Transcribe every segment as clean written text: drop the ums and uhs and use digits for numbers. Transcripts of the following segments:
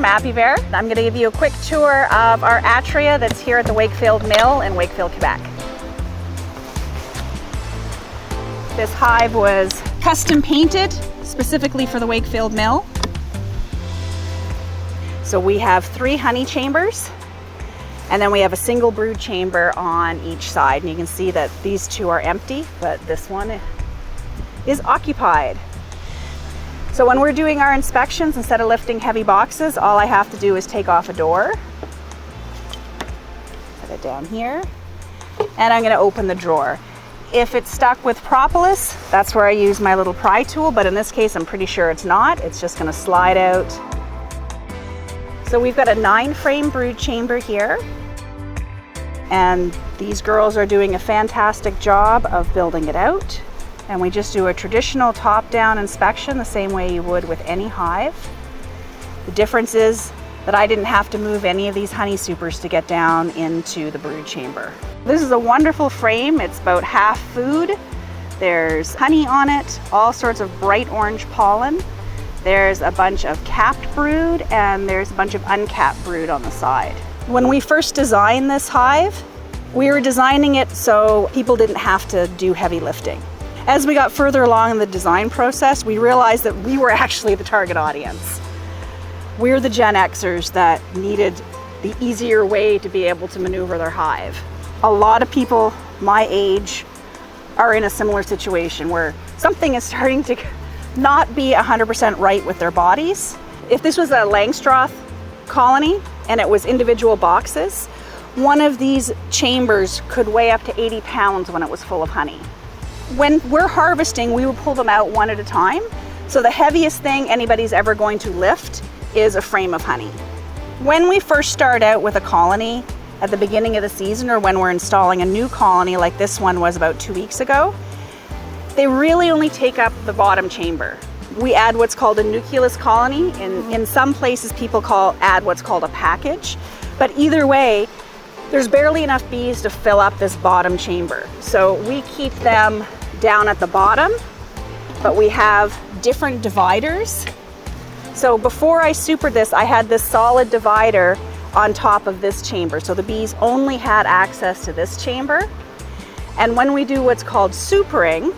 from Apiverte. I'm going to give you a quick tour of our Atria that's here at the Wakefield Mill in Wakefield, Québec. This hive was custom painted specifically for the Wakefield Mill. So we have 3 honey chambers, and then we have a single brood chamber on each side. And you can see that these 2 are empty, but this one is occupied. So when we're doing our inspections, instead of lifting heavy boxes, all I have to do is take off a door, put it down here, and I'm going to open the drawer. If it's stuck with propolis, that's where I use my little pry tool, but in this case I'm pretty sure it's not. It's just going to slide out. So we've got a 9-frame brood chamber here, and these girls are doing a fantastic job of building it out. And we just do a traditional top-down inspection the same way you would with any hive. The difference is that I didn't have to move any of these honey supers to get down into the brood chamber. This is a wonderful frame. It's about half food. There's honey on it, all sorts of bright orange pollen. There's a bunch of capped brood, and there's a bunch of uncapped brood on the side. When we first designed this hive, we were designing it so people didn't have to do heavy lifting. As we got further along in the design process, we realized that we were actually the target audience. We're the Gen Xers that needed the easier way to be able to maneuver their hive. A lot of people my age are in a similar situation where something is starting to not be 100% right with their bodies. If this was a Langstroth colony and it was individual boxes, one of these chambers could weigh up to 80 pounds when it was full of honey. When we're harvesting, we will pull them out one at a time. So the heaviest thing anybody's ever going to lift is a frame of honey. When we first start out with a colony at the beginning of the season, or when we're installing a new colony like this one was about 2 weeks ago, they really only take up the bottom chamber. We add what's called a nucleus colony. In some places people add what's called a package. But either way, there's barely enough bees to fill up this bottom chamber. So we keep them down at the bottom, but we have different dividers. So before I supered this, I had this solid divider on top of this chamber. So the bees only had access to this chamber. And when we do what's called supering,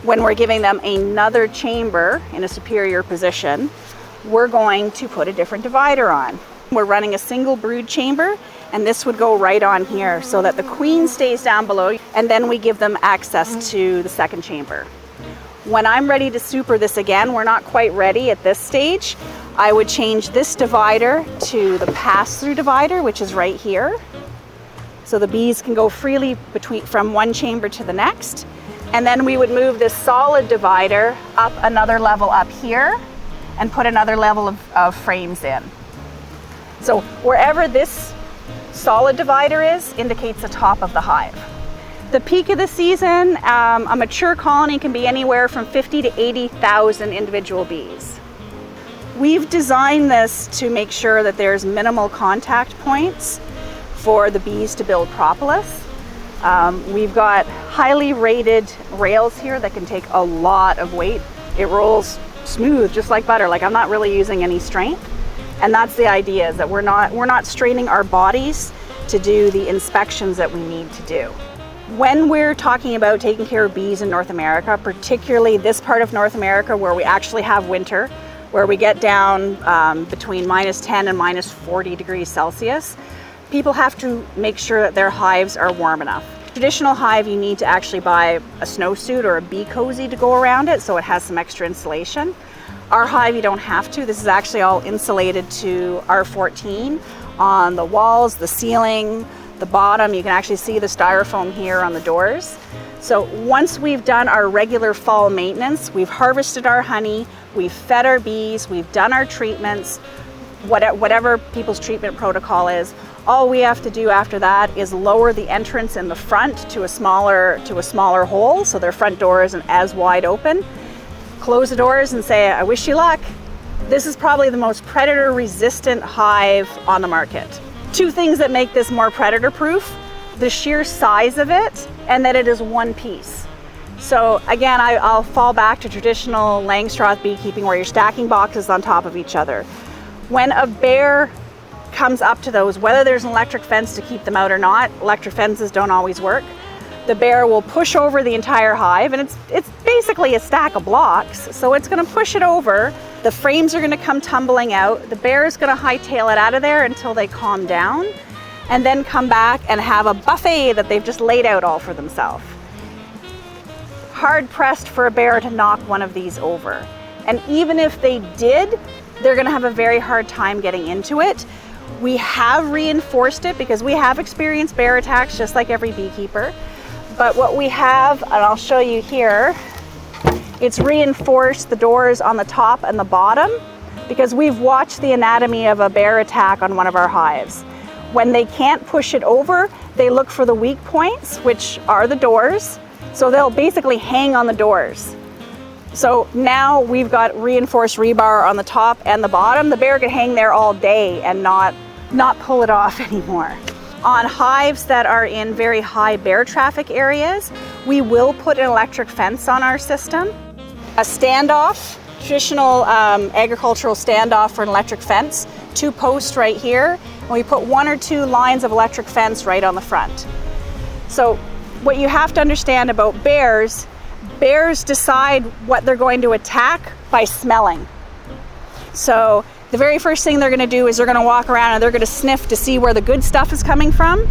when we're giving them another chamber in a superior position, we're going to put a different divider on. We're running a single brood chamber, and this would go right on here so that the queen stays down below, and then we give them access to the second chamber. When I'm ready to super this again, we're not quite ready at this stage, I would change this divider to the pass-through divider, which is right here. So the bees can go freely from one chamber to the next. And then we would move this solid divider up another level up here and put another level of frames in. So wherever this solid divider is indicates the top of the hive. The peak of the season, a mature colony can be anywhere from 50 to 80,000 individual bees. We've designed this to make sure that there's minimal contact points for the bees to build propolis. We've got highly rated rails here that can take a lot of weight. It rolls smooth, just like butter. Like, I'm not really using any strength. And that's the idea, is that we're not straining our bodies to do the inspections that we need to do. When we're talking about taking care of bees in North America, particularly this part of North America where we actually have winter, where we get down between -10 and -40 degrees Celsius, people have to make sure that their hives are warm enough. Traditional hive, you need to actually buy a snowsuit or a bee cozy to go around it, so it has some extra insulation. Our hive, you don't have to. This is actually all insulated to R14 on the walls, the ceiling, the bottom. You can actually see the styrofoam here on the doors. So once we've done our regular fall maintenance, we've harvested our honey, we've fed our bees, we've done our treatments, whatever people's treatment protocol is, all we have to do after that is lower the entrance in the front to a smaller hole, so their front door isn't as wide open. Close the doors and say, I wish you luck. This is probably the most predator-resistant hive on the market. 2 things that make this more predator-proof: the sheer size of it and that it is one piece. So again, I'll fall back to traditional Langstroth beekeeping where you're stacking boxes on top of each other. When a bear comes up to those, whether there's an electric fence to keep them out or not, electric fences don't always work, the bear will push over the entire hive, and it's basically a stack of blocks, so it's going to push it over. The frames are going to come tumbling out. The bear is going to hightail it out of there until they calm down, and then come back and have a buffet that they've just laid out all for themselves. Hard pressed for a bear to knock one of these over. And even if they did, they're going to have a very hard time getting into it. We have reinforced it because we have experienced bear attacks just like every beekeeper. But what we have, and I'll show you here, it's reinforced the doors on the top and the bottom because we've watched the anatomy of a bear attack on one of our hives. When they can't push it over, they look for the weak points, which are the doors. So they'll basically hang on the doors. So now we've got reinforced rebar on the top and the bottom. The bear could hang there all day and not pull it off anymore. On hives that are in very high bear traffic areas, we will put an electric fence on our system. A standoff, traditional agricultural standoff for an electric fence, 2 posts right here, and we put 1 or 2 lines of electric fence right on the front. So what you have to understand about bears decide what they're going to attack by smelling. So the very first thing they're going to do is they're going to walk around and they're going to sniff to see where the good stuff is coming from,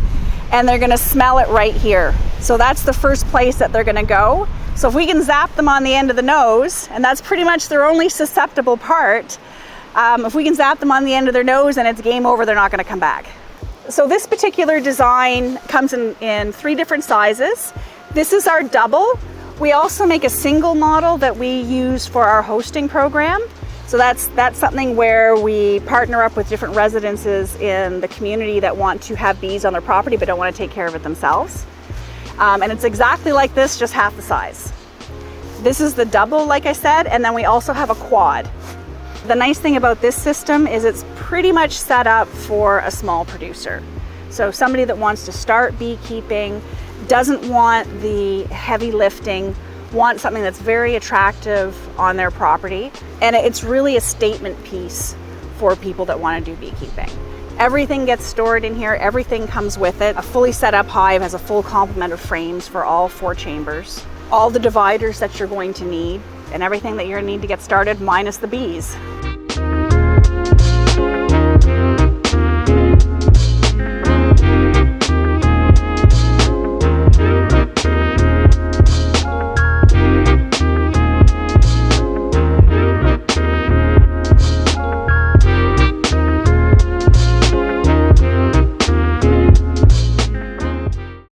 and they're going to smell it right here. So that's the first place that they're going to go. So if we can zap them on the end of the nose, and that's pretty much their only susceptible part, if we can zap them on the end of their nose and it's game over, they're not going to come back. So this particular design comes in 3 different sizes. This is our double. We also make a single model that we use for our hosting program. So that's something where we partner up with different residences in the community that want to have bees on their property but don't want to take care of it themselves. And it's exactly like this, just half the size. This is the double, like I said, and then we also have a quad. The nice thing about this system is it's pretty much set up for a small producer. So somebody that wants to start beekeeping, doesn't want the heavy lifting, wants something that's very attractive on their property. And it's really a statement piece for people that want to do beekeeping. Everything gets stored in here, everything comes with it. A fully set up hive has a full complement of frames for all 4 chambers. All the dividers that you're going to need, and everything that you're going to need to get started, minus the bees.